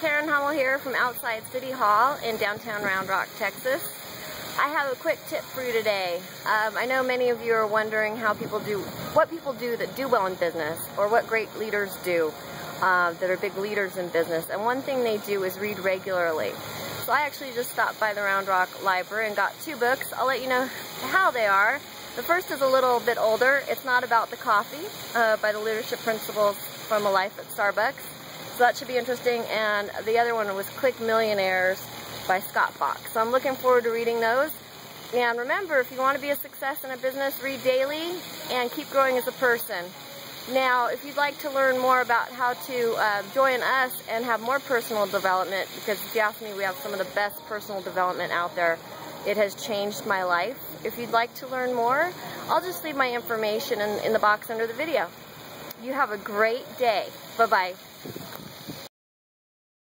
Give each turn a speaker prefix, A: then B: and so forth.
A: Karen Hummel here from outside City Hall in downtown Round Rock, Texas. I have a quick tip for you today. I know many of you are wondering what people do that do well in business, or what great leaders do that are big leaders in business. And one thing they do is read regularly. So I actually just stopped by the Round Rock Library and got 2 books. I'll let you know how they are. The first is a little bit older. It's Not About the Coffee by the Leadership Principles from a Life at Starbucks. So that should be interesting. And the other one was Click Millionaires by Scott Fox. So I'm looking forward to reading those. And remember, if you want to be a success in a business, read daily and keep growing as a person. Now, if you'd like to learn more about how to join us and have more personal development, because if you ask me, we have some of the best personal development out there. It has changed my life. If you'd like to learn more, I'll just leave my information in the box under the video. You have a great day. Bye-bye.